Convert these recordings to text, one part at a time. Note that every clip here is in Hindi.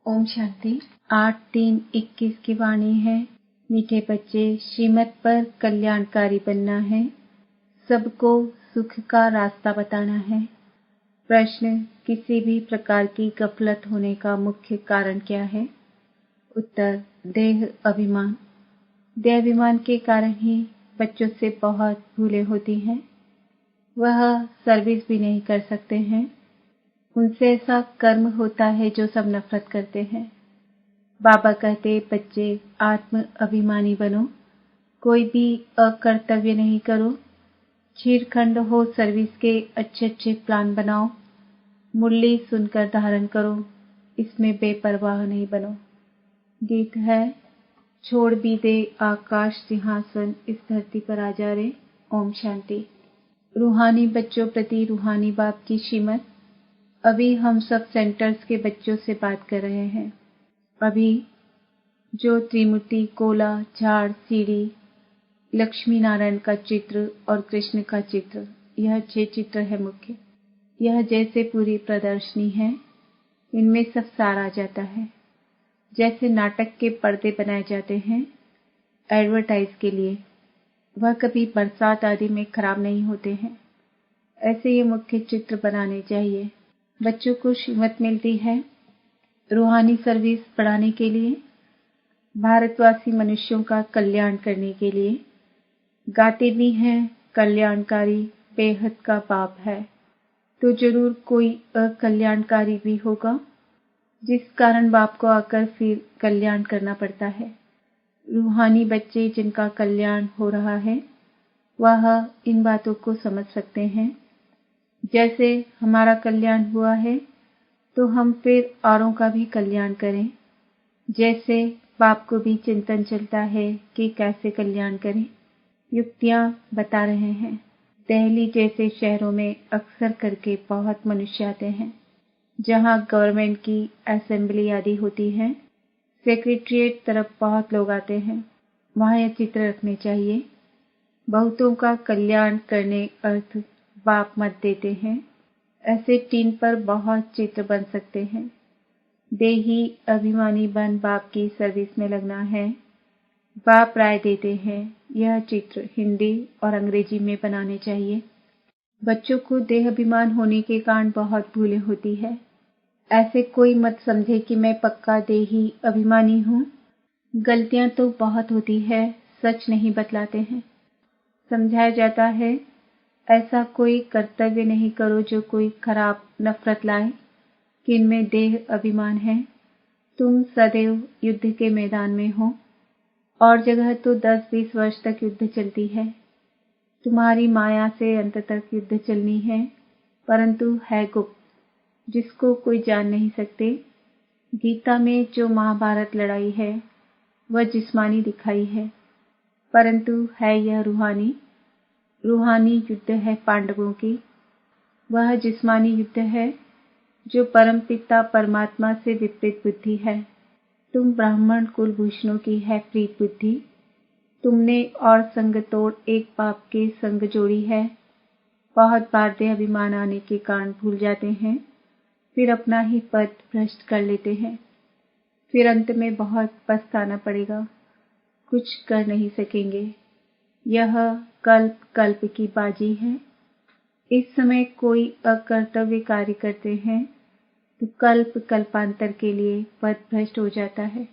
ओम शांति। 8/3/21 की वाणी है। मीठे बच्चे, श्रीमत पर कल्याणकारी बनना है, सबको सुख का रास्ता बताना है। प्रश्न, किसी भी प्रकार की गफलत होने का मुख्य कारण क्या है? उत्तर, देह अभिमान। देह अभिमान के कारण ही बच्चों से बहुत भूलें होती हैं। वह सर्विस भी नहीं कर सकते हैं। उनसे ऐसा कर्म होता है जो सब नफरत करते हैं। बाबा कहते, बच्चे आत्म अभिमानी बनो, कोई भी अकर्तव्य नहीं करो, छीरखंड हो सर्विस के अच्छे अच्छे प्लान बनाओ, मुरली सुनकर धारण करो, इसमें बेपरवाह नहीं बनो। गीत है, छोड़ भी दे आकाश सिंहासन, इस धरती पर आ जा रे। ओम शांति। रूहानी बच्चों प्रति रूहानी बाप की श्रीमत। अभी हम सब सेंटर्स के बच्चों से बात कर रहे हैं। अभी जो त्रिमूर्ति, कोला, झाड़, सीढ़ी, लक्ष्मी नारायण का चित्र और कृष्ण का चित्र, यह 6 चित्र है मुख्य। यह जैसे पूरी प्रदर्शनी है, इनमें सब सार आ जाता है। जैसे नाटक के पर्दे बनाए जाते हैं एडवर्टाइज के लिए, वह कभी बरसात आदि में खराब नहीं होते हैं, ऐसे ये मुख्य चित्र बनाने चाहिए। बच्चों को श्रीमत मिलती है रूहानी सर्विस बढ़ाने के लिए, भारतवासी मनुष्यों का कल्याण करने के लिए। गाते भी हैं कल्याणकारी बेहद का बाप है, तो जरूर कोई अकल्याणकारी भी होगा, जिस कारण बाप को आकर फिर कल्याण करना पड़ता है। रूहानी बच्चे जिनका कल्याण हो रहा है, वह इन बातों को समझ सकते हैं। जैसे हमारा कल्याण हुआ है, तो हम फिर औरों का भी कल्याण करें। जैसे बाप को भी चिंतन चलता है कि कैसे कल्याण करें, युक्तियां बता रहे हैं। दिल्ली जैसे शहरों में अक्सर करके बहुत मनुष्य आते हैं, जहां गवर्नमेंट की असेंबली आदि होती है। सेक्रेटरिएट तरफ बहुत लोग आते हैं, वहां यह चित्र रखने चाहिए। बहुतों का कल्याण करने अर्थ बाप मत देते हैं। ऐसे टीन पर बहुत चित्र बन सकते हैं। देही अभिमानी बन बाप की सर्विस में लगना है। बाप राय देते हैं, यह चित्र हिंदी और अंग्रेजी में बनाने चाहिए। बच्चों को देह अभिमान होने के कारण बहुत भूलें होती है। ऐसे कोई मत समझे कि मैं पक्का देही अभिमानी हूँ। गलतियां तो बहुत होती है, सच नहीं बतलाते हैं। समझाया जाता है, ऐसा कोई कर्तव्य नहीं करो जो कोई खराब नफरत लाए, कि इनमें देह अभिमान है। तुम सदैव युद्ध के मैदान में हो, और जगह तो 10-20 वर्ष तक युद्ध चलती है। तुम्हारी माया से अंत तक युद्ध चलनी है, परंतु है गुप्त, जिसको कोई जान नहीं सकते। गीता में जो महाभारत लड़ाई है, वह जिस्मानी दिखाई है, परंतु है यह रूहानी। रूहानी युद्ध है पांडवों की, वह जिस्मानी युद्ध है जो परमपिता परमात्मा से विपरीत बुद्धि है। तुम ब्राह्मण कुलभूषणों की है प्रीत बुद्धि। तुमने और संग तोड़ एक पाप के संग जोड़ी है। बहुत बार देह अभिमान आने के कारण भूल जाते हैं, फिर अपना ही पद भ्रष्ट कर लेते हैं। फिर अंत में बहुत पछताना पड़ेगा, कुछ कर नहीं सकेंगे। यह कल्प कल्प की बाजी है। इस समय कोई अकर्तव्य कार्य करते हैं तो कल्प कल्पांतर के लिए पद भ्रष्ट हो जाता है,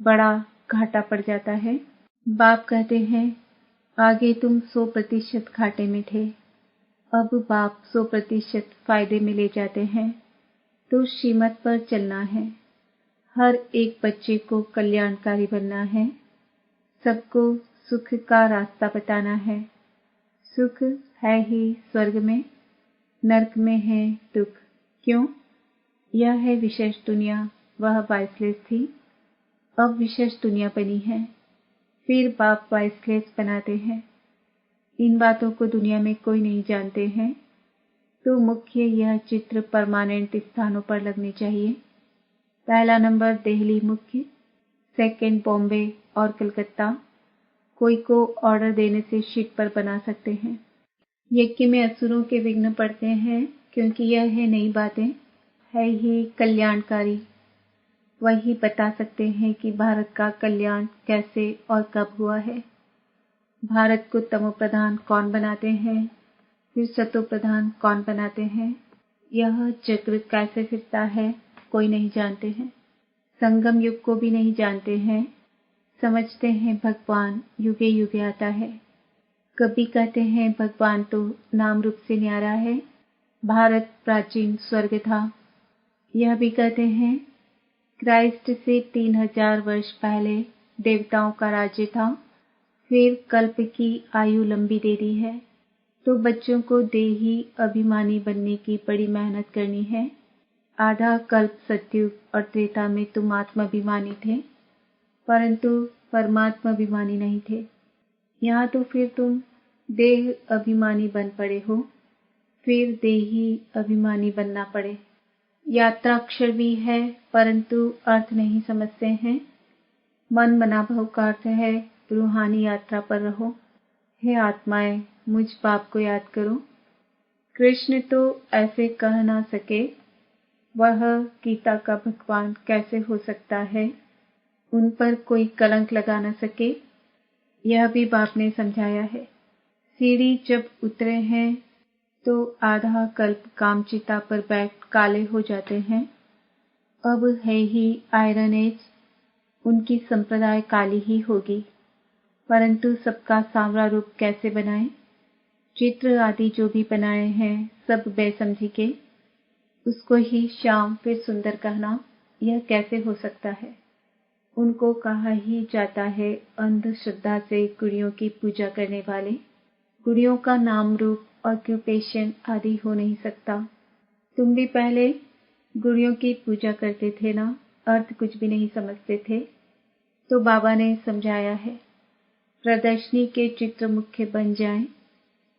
बड़ा घाटा पड़ जाता है। बाप कहते हैं, आगे तुम 100% घाटे में थे, अब बाप 100% फायदे में ले जाते हैं। तो श्रीमत पर चलना है, हर एक बच्चे को कल्याणकारी बनना है, सबको सुख का रास्ता बताना है। सुख है ही स्वर्ग में, नरक में है दुख। क्यों? यह है विशेष दुनिया, वह वाइसलेस थी, अब विशेष दुनिया बनी है। फिर बाप वाइसलेस बनाते हैं। इन बातों को दुनिया में कोई नहीं जानते हैं, तो मुख्य यह चित्र परमानेंट स्थानों पर लगने चाहिए। पहला नंबर दिल्ली मुख्य, सेकंड बॉम्बे और कलकत्ता। कोई को ऑर्डर देने से शीट पर बना सकते हैं। यज्ञ में असुरों के विघ्न पड़ते हैं, क्योंकि यह है नई बातें, है ही कल्याणकारी। वही बता सकते हैं कि भारत का कल्याण कैसे और कब हुआ है। भारत को तमो प्रधान कौन बनाते हैं, फिर सतो प्रधान कौन बनाते हैं, यह चक्र कैसे फिरता है कोई नहीं जानते हैं। संगम युग को भी नहीं जानते हैं। समझते हैं भगवान युगे युगे आता है। कभी कहते हैं भगवान तो नाम रूप से न्यारा है, भारत प्राचीन स्वर्ग था। यह भी कहते हैं क्राइस्ट से 3000 वर्ष पहले देवताओं का राज्य था, फिर कल्प की आयु लंबी दे दी है। तो बच्चों को देही अभिमानी बनने की बड़ी मेहनत करनी है। आधा कल्प सतयुग और त्रेता में तुम आत्माभिमानी थे, परंतु परमात्माभिमानी नहीं थे। यहाँ तो फिर तुम देह अभिमानी बन पड़े हो, फिर देही अभिमानी बनना पड़े। यात्राक्षर भी है परंतु अर्थ नहीं समझते हैं। मन मनाभव का अर्थ है रूहानी यात्रा पर रहो। हे आत्माएं, मुझ बाप को याद करो। कृष्ण तो ऐसे कह ना सके, वह गीता का भगवान कैसे हो सकता है। उन पर कोई कलंक लगा न सके, यह भी बाप ने समझाया है। सीढ़ी जब उतरे हैं तो आधा कल्प कामचिता पर बैठ काले हो जाते हैं। अब है ही आयरन एज, उनकी संप्रदाय काली ही होगी, परंतु सबका सांवरा रूप कैसे बनाएं। चित्र आदि जो भी बनाए हैं सब बेसमझी के, उसको ही श्याम फिर सुंदर कहना, यह कैसे हो सकता है। उनको कहा ही जाता है अंधश्रद्धा से गुड़ियों की पूजा करने वाले। गुड़ियों का नाम रूप ऑक्यूपेशन आदि हो नहीं सकता। तुम भी पहले गुड़ियों की पूजा करते थे ना, अर्थ कुछ भी नहीं समझते थे। तो बाबा ने समझाया है प्रदर्शनी के चित्र मुख्य बन जाएं,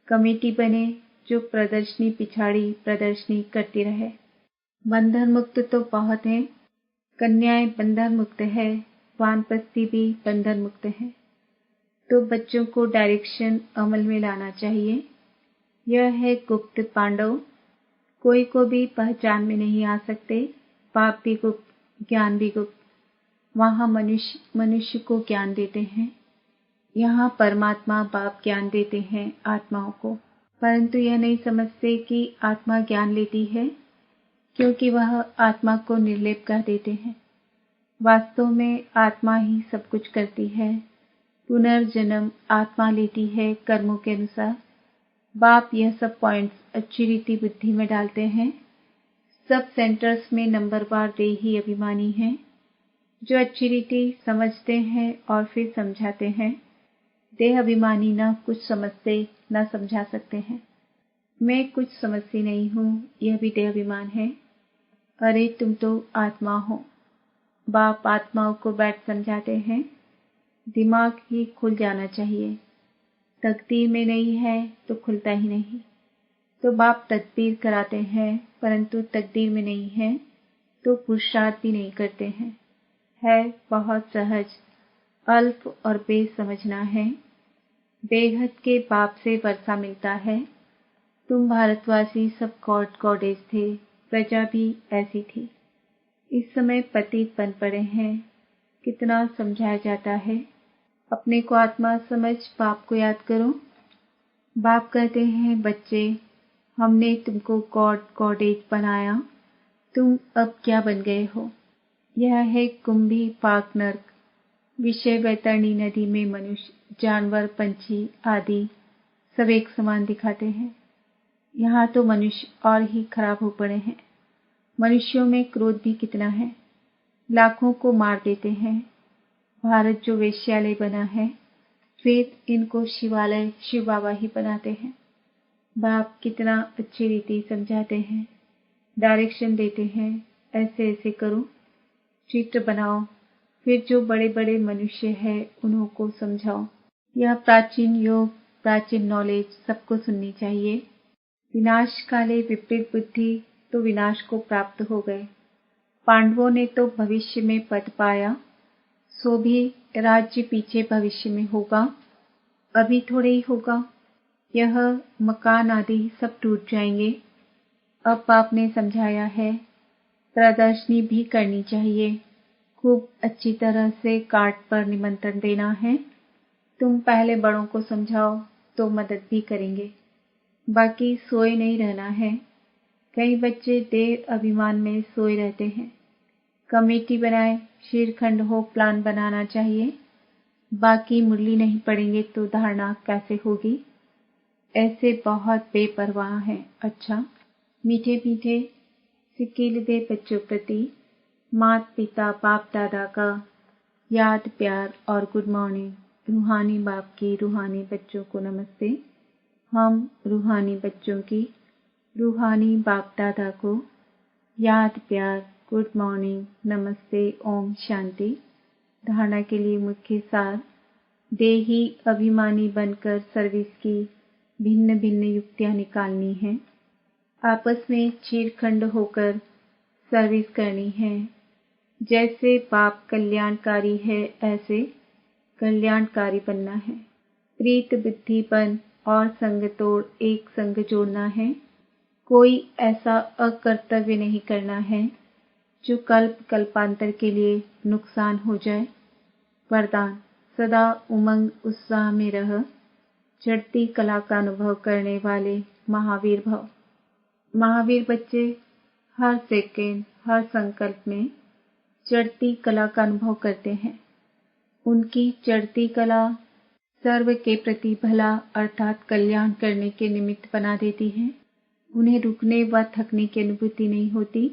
कमेटी बने जो प्रदर्शनी पिछाड़ी प्रदर्शनी करती रहे। बंधन मुक्त तो बहुत है, कन्याएं बंधन मुक्त है, वानप्रस्थी भी बंधन मुक्त है। तो बच्चों को डायरेक्शन अमल में लाना चाहिए। यह है गुप्त पांडव, कोई को भी पहचान में नहीं आ सकते। पाप भी गुप्त, ज्ञान भी गुप्त। वहाँ मनुष्य को ज्ञान देते हैं, यहाँ परमात्मा बाप ज्ञान देते हैं आत्माओं को। परंतु यह नहीं समझते कि आत्मा ज्ञान लेती है, क्योंकि वह आत्मा को निर्लेप कह देते हैं। वास्तव में आत्मा ही सब कुछ करती है। पुनर्जन्म आत्मा लेती है कर्मों के अनुसार। बाप यह सब पॉइंट्स अच्छी रीति बुद्धि में डालते हैं। सब सेंटर्स में नंबरवार देही अभिमानी हैं, जो अच्छी रीति समझते हैं और फिर समझाते हैं। देह अभिमानी न कुछ समझते न समझा सकते हैं। मैं कुछ समझती नहीं हूँ, यह भी देह अभिमान है। अरे तुम तो आत्मा हो। बाप आत्माओं को बैठ समझाते हैं। दिमाग ही खुल जाना चाहिए। तकदीर में नहीं है तो खुलता ही नहीं। तो बाप तदबीर कराते हैं, परंतु तकदीर में नहीं है तो पुरुषार्थ भी नहीं करते हैं। है बहुत सहज, अल्प और बेस समझना है। बेहद के बाप से वर्षा मिलता है। तुम भारतवासी सब गॉड गॉडेज थे, प्रजा भी ऐसी थी। इस समय पतित बन पड़े हैं। कितना समझाया जाता है। अपने को आत्मा समझ बाप को याद करो। बाप कहते हैं बच्चे, हमने तुमको गॉड गॉडेज बनाया, तुम अब क्या बन गए हो। यह है कुंभी पाक नर्क। विषय वैतरणी नदी में मनुष्य, जानवर, पंछी आदि सब एक समान दिखाते हैं। यहाँ तो मनुष्य और ही खराब हो पड़े हैं। मनुष्यों में क्रोध भी कितना है, लाखों को मार देते हैं। भारत जो वेश्यालय बना है, फिर इनको शिवालय शिव बाबा ही बनाते हैं। बाप कितना अच्छी रीति समझाते हैं, डायरेक्शन देते हैं, ऐसे ऐसे करो, चित्र बनाओ, फिर जो बड़े बड़े मनुष्य हैं उन्हों को समझाओ। यह प्राचीन योग, प्राचीन नॉलेज सबको सुननी चाहिए। विनाश काले विपरीत बुद्धि तो विनाश को प्राप्त हो गए। पांडवों ने तो भविष्य में पद पाया, सो भी राज्य पीछे भविष्य में होगा, अभी थोड़े ही होगा। यह मकान आदि सब टूट जाएंगे। अब आपने समझाया है प्रदर्शनी भी करनी चाहिए। खूब अच्छी तरह से कार्ड पर निमंत्रण देना है। तुम पहले बड़ों को समझाओ तो मदद भी करेंगे, बाकी सोए नहीं रहना है। कई बच्चे देर अभिमान में सोए रहते हैं। कमेटी बनाए, शीरखंड हो, प्लान बनाना चाहिए। बाकी मुरली नहीं पढ़ेंगे तो धारणा कैसे होगी? ऐसे बहुत बेपरवाह हैं। अच्छा, मीठे मीठे सिकीलदे बच्चों प्रति माता पिता बाप दादा का याद प्यार और गुड मॉर्निंग। रूहानी बाप की रूहानी बच्चों को नमस्ते। हम रूहानी बच्चों की रूहानी बाप दादा को याद प्यार गुड मॉर्निंग नमस्ते ओम शांति। धारणा के लिए मुख्य सार, देही अभिमानी बनकर सर्विस की भिन्न भिन्न युक्तियां निकालनी है। आपस में चीरखंड होकर सर्विस करनी है। जैसे बाप कल्याणकारी है ऐसे कल्याणकारी बनना है। प्रीत बुद्धिपन और संग तोड़ एक संग जोड़ना है। कोई ऐसा अकर्तव्य नहीं करना है जो कल्प कल्पांतर के लिए नुकसान हो जाए। वरदान, सदा उमंग उत्साह में रह, चढ़ती कला का अनुभव करने वाले महावीर भव। महावीर बच्चे हर सेकेंड हर संकल्प में चढ़ती कला का अनुभव करते हैं। उनकी चढ़ती कला सर्व के प्रति भला अर्थात कल्याण करने के निमित्त बना देती है। उन्हें रुकने व थकने की अनुभूति नहीं होती।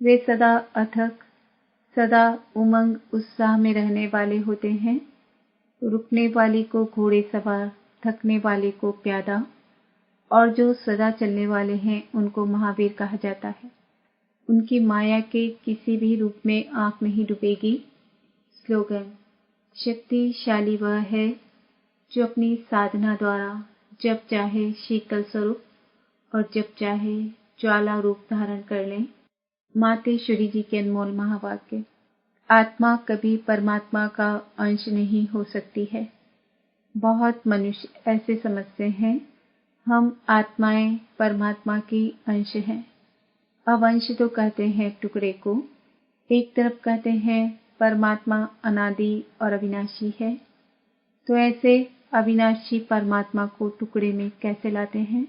वे सदा अथक, सदा उमंग उत्साह में रहने वाले होते हैं। रुकने वाली को घोड़े सवार, थकने वाले को प्यादा, और जो सदा चलने वाले हैं उनको महावीर कहा जाता है। उनकी माया के किसी भी रूप में आंख नहीं डूबेगी। स्लोगन, शक्तिशाली वह है जो अपनी साधना द्वारा जब चाहे शीतल स्वरूप और जब चाहे ज्वाला रूप धारण कर ले। मातेश्वरी जी के अनमोल महावाक्य। आत्मा कभी परमात्मा का अंश नहीं हो सकती है। बहुत मनुष्य ऐसे समझते हैं हम आत्माएं परमात्मा की अंश हैं। अब अंश तो कहते हैं टुकड़े को। एक तरफ कहते हैं परमात्मा अनादि और अविनाशी है, तो ऐसे अविनाशी परमात्मा को टुकड़े में कैसे लाते हैं?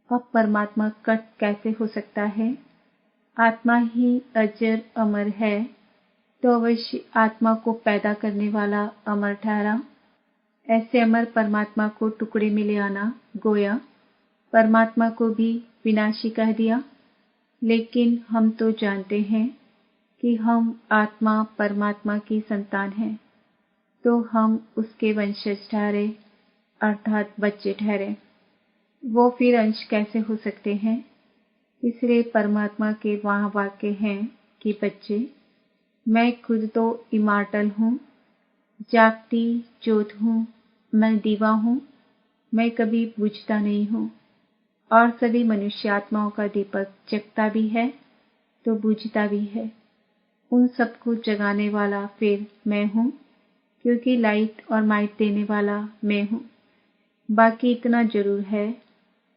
अब परमात्मा कट कैसे हो सकता है? आत्मा ही अजर अमर है, तो अवश्य आत्मा को पैदा करने वाला अमर ठहरा। ऐसे अमर परमात्मा को टुकड़े में ले आना गोया परमात्मा को भी विनाशी कह दिया। लेकिन हम तो जानते हैं कि हम आत्मा परमात्मा की संतान हैं, तो हम उसके वंशज ठहरे अर्थात बच्चे ठहरे। वो फिर अंश कैसे हो सकते हैं? इसलिए परमात्मा के वहाँ वाक्य हैं कि बच्चे, मैं खुद तो इमार्टल हूँ, जागती ज्योत हूँ, मैं दीवा हूँ, मैं कभी बुझता नहीं हूँ। और सभी मनुष्य आत्माओं का दीपक जगता भी है तो बुझता भी है। उन सबको जगाने वाला फिर मैं हूँ, क्योंकि लाइट और माइट देने वाला मैं हूँ। बाकी इतना जरूर है,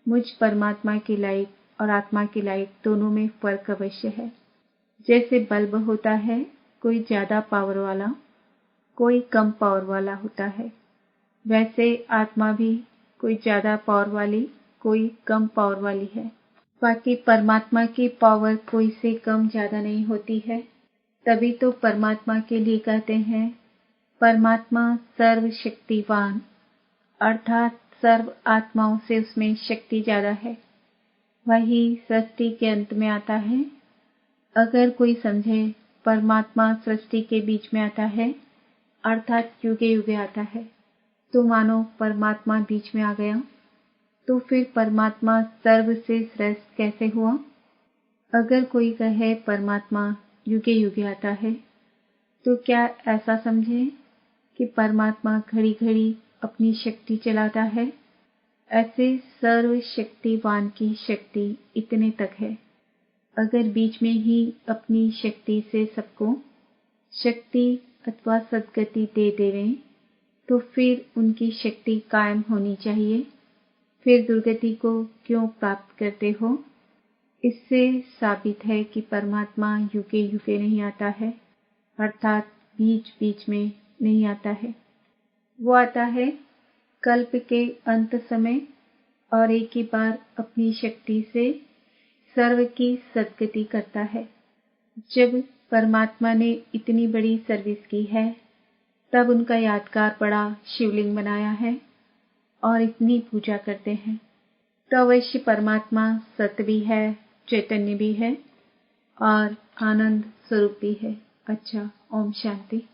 मुझ परमात्मा की लाइट और आत्मा की लाइट दोनों में फर्क अवश्य है। जैसे बल्ब होता है, कोई ज्यादा पावर वाला, कोई कम पावर वाला होता है, वैसे आत्मा भी कोई ज्यादा पावर वाली, कोई कम पावर वाली है। बाकी परमात्मा की पावर कोई से कम ज्यादा नहीं होती है। तभी तो परमात्मा के लिए कहते हैं परमात्मा सर्वशक्तिवान, अर्थात सर्व आत्माओं से उसमें शक्ति ज्यादा है। वही सृष्टि के अंत में आता है। अगर कोई समझे परमात्मा सृष्टि के बीच में आता है अर्थात युगे युगे आता है, तो मानो परमात्मा बीच में आ गया, तो फिर परमात्मा सर्व से श्रेष्ठ कैसे हुआ? अगर कोई कहे परमात्मा युगे युगे आता है, तो क्या ऐसा समझे कि परमात्मा घड़ी घड़ी अपनी शक्ति चलाता है? ऐसे सर्वशक्तिवान की शक्ति इतने तक है। अगर बीच में ही अपनी शक्ति से सबको शक्ति अथवा सद्गति दे देवें, तो फिर उनकी शक्ति कायम होनी चाहिए। फिर दुर्गति को क्यों प्राप्त करते हो? इससे साबित है कि परमात्मा युगे युगे नहीं आता है, अर्थात बीच बीच में नहीं आता है। वो आता है कल्प के अंत समय और एक ही बार अपनी शक्ति से सर्व की सद्गति करता है। जब परमात्मा ने इतनी बड़ी सर्विस की है तब उनका यादगार बड़ा शिवलिंग बनाया है और इतनी पूजा करते हैं। तो अवश्य परमात्मा सत्य भी है, चैतन्य भी है और आनंद स्वरूप भी है। अच्छा, ओम शांति।